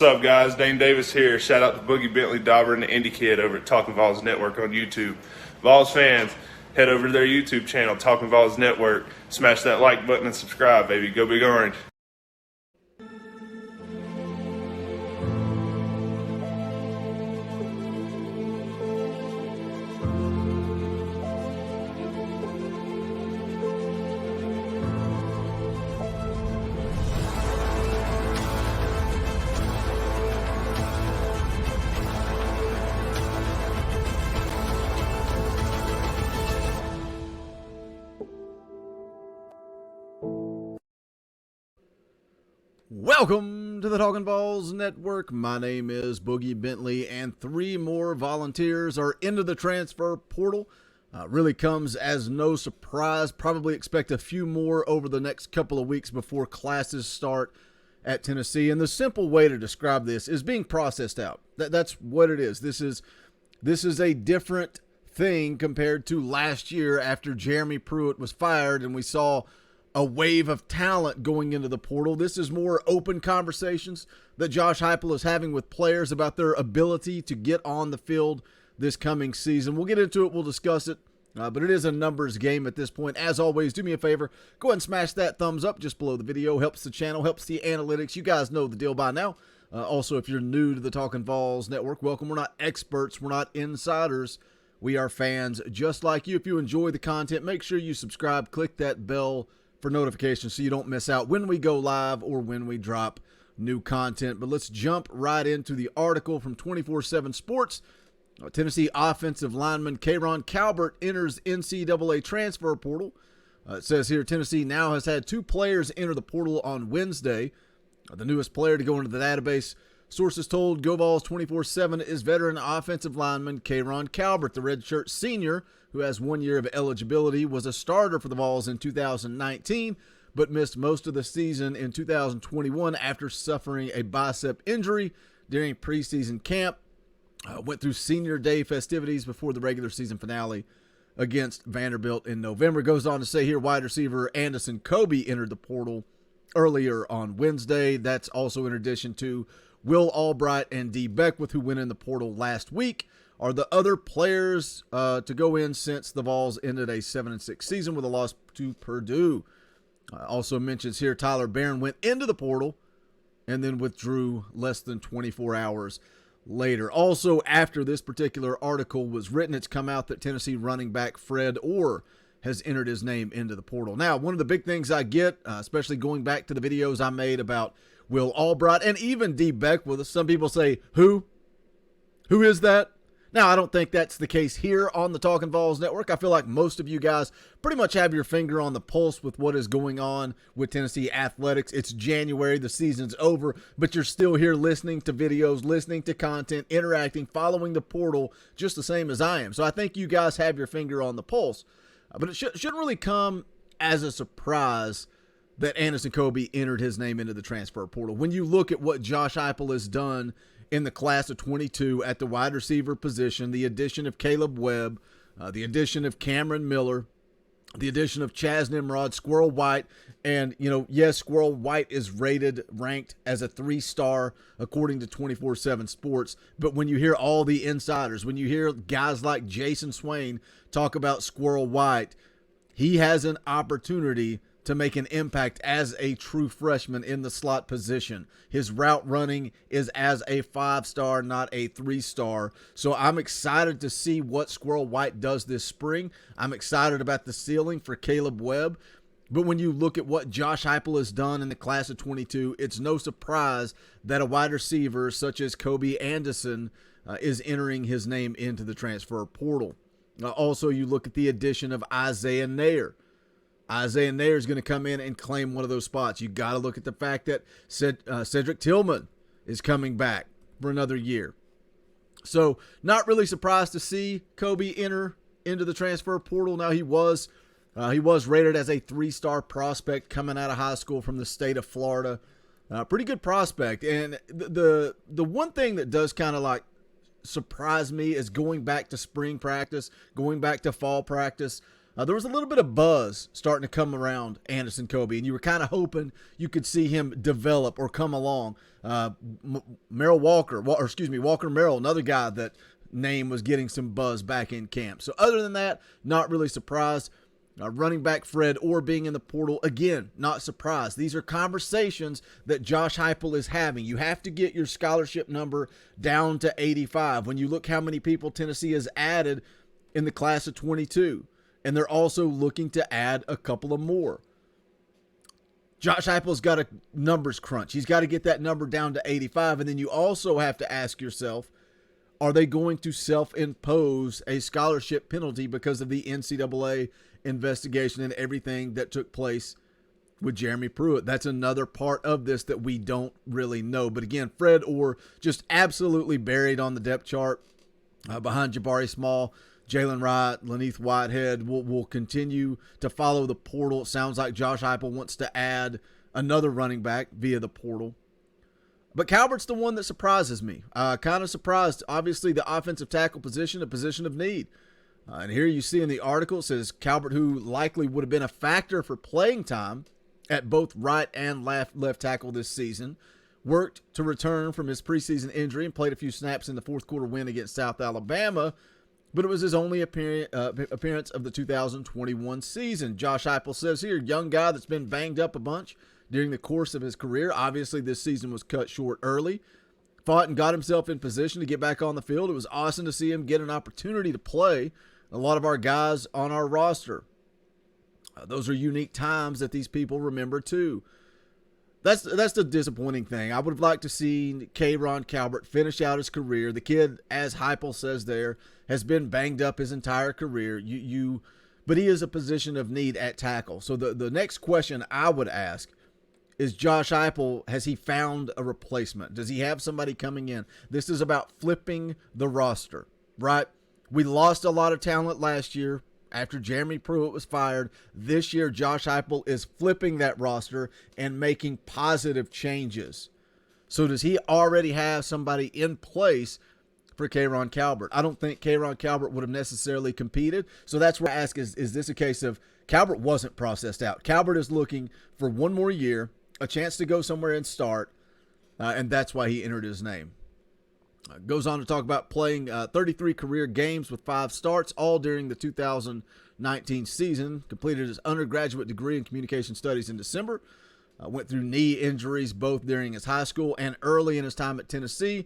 What's up, guys? Dane Davis here. Shout out to Boogie Bentley Dauber and the Indie Kid over at Talkin VAWLS Network on YouTube. VAWLS fans, head over to their YouTube channel, Talkin VAWLS Network. Smash that like button and subscribe, baby. Go Big Orange. Welcome to the Talkin VAWLS Network. My name is Boogie Bentley, and 3 more volunteers are into the transfer portal. Really comes as no surprise. Probably expect a few more over the next couple of weeks before classes start at Tennessee. And the simple way to describe this is being processed out. That's what it is. This is a different thing compared to last year after Jeremy Pruitt was fired and we saw a wave of talent going into the portal. This is more open conversations that Josh Heupel is having with players about their ability to get on the field this coming season. We'll get into it. We'll discuss it. But it is a numbers game at this point. As always, do me a favor. Go ahead and smash that thumbs up just below the video. Helps the channel, helps the analytics. You guys know the deal by now. Also, if you're new to the Talkin VAWLS Network, welcome. We're not experts. We're not insiders. We are fans just like you. If you enjoy the content, make sure you subscribe. Click that bell for notifications so you don't miss out when we go live or when we drop new content. But let's jump right into the article from 24/7 Sports. Tennessee offensive lineman Kayron Calbert enters NCAA transfer portal. It says here Tennessee now has had 2 players enter the portal on Wednesday. The newest player to go into the database, sources told GoVols 24/7, is veteran offensive lineman Kayron Calbert. The redshirt senior, who has 1 year of eligibility, was a starter for the Vols in 2019, but missed most of the season in 2021 after suffering a bicep injury during preseason camp. Went through senior day festivities before the regular season finale against Vanderbilt in November. Goes on to say here, wide receiver Anderson Kobe entered the portal earlier on Wednesday. That's also in addition to Will Albright and D. Beckwith, who went in the portal last week, are the other players to go in since the Vols ended a 7-6 season with a loss to Purdue. Also mentions here Tyler Barron went into the portal and then withdrew less than 24 hours later. Also, after this particular article was written, it's come out that Tennessee running back Fred Orr has entered his name into the portal. Now, one of the big things I get, especially going back to the videos I made about Will Albright and even D. Beckwith, some people say, who? Who is that? Now, I don't think that's the case here on the Talkin VAWLS Network. I feel like most of you guys pretty much have your finger on the pulse with what is going on with Tennessee athletics. It's January, the season's over, but you're still here listening to videos, listening to content, interacting, following the portal just the same as I am. So I think you guys have your finger on the pulse. But it shouldn't really come as a surprise that Anderson Kobe entered his name into the transfer portal. When you look at what Josh Heupel has done in the class of 22 at the wide receiver position, the addition of Caleb Webb, the addition of Cameron Miller, the addition of Chaz Nimrod, Squirrel White, and, yes, Squirrel White is ranked as a 3-star according to 24/7 Sports. But when you hear all the insiders, when you hear guys like Jason Swain talk about Squirrel White, he has an opportunity to make an impact as a true freshman in the slot position. His route running is as a 5-star, not a 3-star. So I'm excited to see what Squirrel White does this spring. I'm excited about the ceiling for Caleb Webb. But when you look at what Josh Heupel has done in the class of 22, it's no surprise that a wide receiver such as Kobe Anderson is entering his name into the transfer portal. Also, you look at the addition of Isaiah Nair. Isaiah Nair is going to come in and claim one of those spots. You got to look at the fact that Cedric Tillman is coming back for another year. So not really surprised to see Kobe enter into the transfer portal. Now he was rated as a 3-star prospect coming out of high school from the state of Florida. Pretty good prospect. And the one thing that does kind of like surprise me is going back to spring practice, going back to fall practice. There was a little bit of buzz starting to come around Anderson Kobe, and you were kind of hoping you could see him develop or come along. Walker Merrill, another guy that name was getting some buzz back in camp. So other than that, not really surprised. Running back Fred Orr being in the portal, again, not surprised. These are conversations that Josh Heupel is having. You have to get your scholarship number down to 85. When you look how many people Tennessee has added in the class of 22, and they're also looking to add a couple of more. Josh Heupel's got a numbers crunch. He's got to get that number down to 85, and then you also have to ask yourself, are they going to self-impose a scholarship penalty because of the NCAA investigation and everything that took place with Jeremy Pruitt? That's another part of this that we don't really know. But again, Fred Orr just absolutely buried on the depth chart behind Jabari Small, Jalen Wright, Laneith Whitehead. Will continue to follow the portal. It sounds like Josh Heupel wants to add another running back via the portal. But Calvert's the one that surprises me. Kind of surprised. Obviously, the offensive tackle position, a position of need. And here you see in the article, it says Calvert, who likely would have been a factor for playing time at both right and left tackle this season, worked to return from his preseason injury and played a few snaps in the fourth quarter win against South Alabama, but it was his only appearance of the 2021 season. Josh Heupel says here, young guy that's been banged up a bunch during the course of his career. Obviously, this season was cut short early. Fought and got himself in position to get back on the field. It was awesome to see him get an opportunity to play. A lot of our guys on our roster. Those are unique times that these people remember too. That's the disappointing thing. I would have liked to see Kayron Calvert finish out his career. The kid, as Heupel says there, has been banged up his entire career. But he is a position of need at tackle. So the next question I would ask is, Josh Heupel, has he found a replacement? Does he have somebody coming in? This is about flipping the roster, right? We lost a lot of talent last year after Jeremy Pruitt was fired. This year, Josh Heupel is flipping that roster and making positive changes. So does he already have somebody in place for Kayron Calvert? I don't think Kayron Calvert would have necessarily competed. So that's where I ask, is this a case of Calvert wasn't processed out? Calvert is looking for one more year, a chance to go somewhere and start, and that's why he entered his name. Goes on to talk about playing 33 career games with 5 starts, all during the 2019 season. Completed his undergraduate degree in communication studies in December. Went through knee injuries both during his high school and early in his time at Tennessee,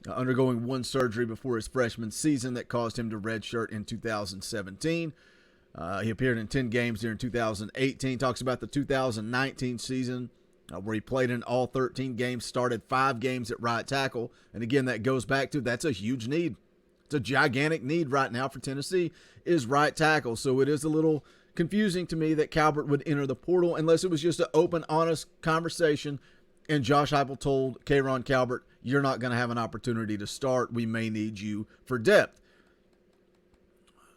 undergoing one surgery before his freshman season that caused him to redshirt in 2017. He appeared in 10 games during 2018. Talks about the 2019 season, where he played in all 13 games, started 5 games at right tackle. And again, that goes back to, that's a huge need. It's a gigantic need right now for Tennessee, is right tackle. So it is a little confusing to me that Calvert would enter the portal, unless it was just an open, honest conversation and Josh Heupel told Kayron Calvert, you're not going to have an opportunity to start. We may need you for depth.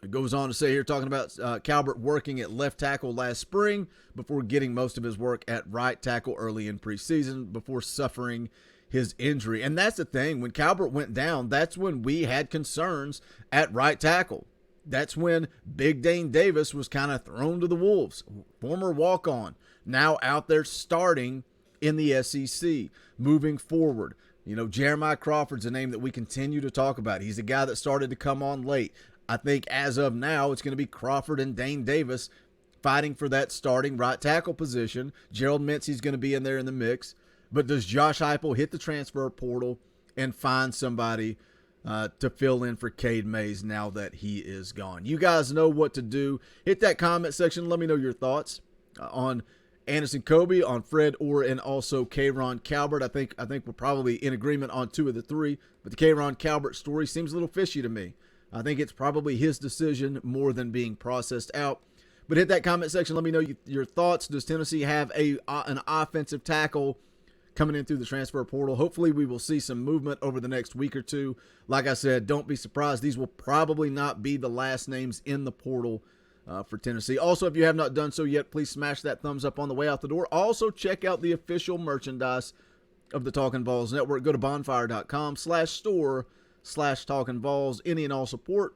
It goes on to say here, talking about Calvert working at left tackle last spring before getting most of his work at right tackle early in preseason before suffering his injury. And that's the thing. When Calvert went down, that's when we had concerns at right tackle. That's when Big Dane Davis was kind of thrown to the wolves. Former walk-on, now out there starting in the SEC, moving forward. You know, Jeremiah Crawford's a name that we continue to talk about. He's the guy that started to come on late. I think as of now, it's going to be Crawford and Dane Davis fighting for that starting right tackle position. Gerald Mincey's going to be in there in the mix. But does Josh Heupel hit the transfer portal and find somebody to fill in for Cade Mays now that he is gone? You guys know what to do. Hit that comment section. Let me know your thoughts on Anderson Kobe, on Fred Orr, and also Kayron Calvert. I think we're probably in agreement on 2 of the 3. But the Kayron Calvert story seems a little fishy to me. I think it's probably his decision more than being processed out. But hit that comment section. Let me know your thoughts. Does Tennessee have an offensive tackle coming in through the transfer portal? Hopefully we will see some movement over the next week or two. Like I said, don't be surprised. These will probably not be the last names in the portal for Tennessee. Also, if you have not done so yet, please smash that thumbs up on the way out the door. Also, check out the official merchandise of the Talkin Vols Network. Go to bonfire.com/store/Talkin Vols. Any and all support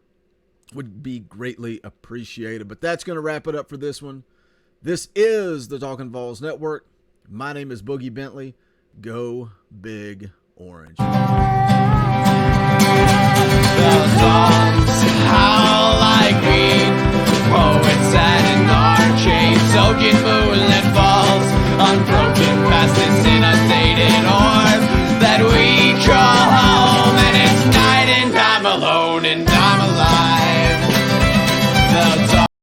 would be greatly appreciated. But that's going to wrap it up for this one. This is the Talkin Vols Network. My name is Boogie Bentley. Go Big Orange. The songs howl like weed. Poets sat in arcade, soaking moonlit falls, unbroken past this inundated orb that we call home. And it's night and I'm alone and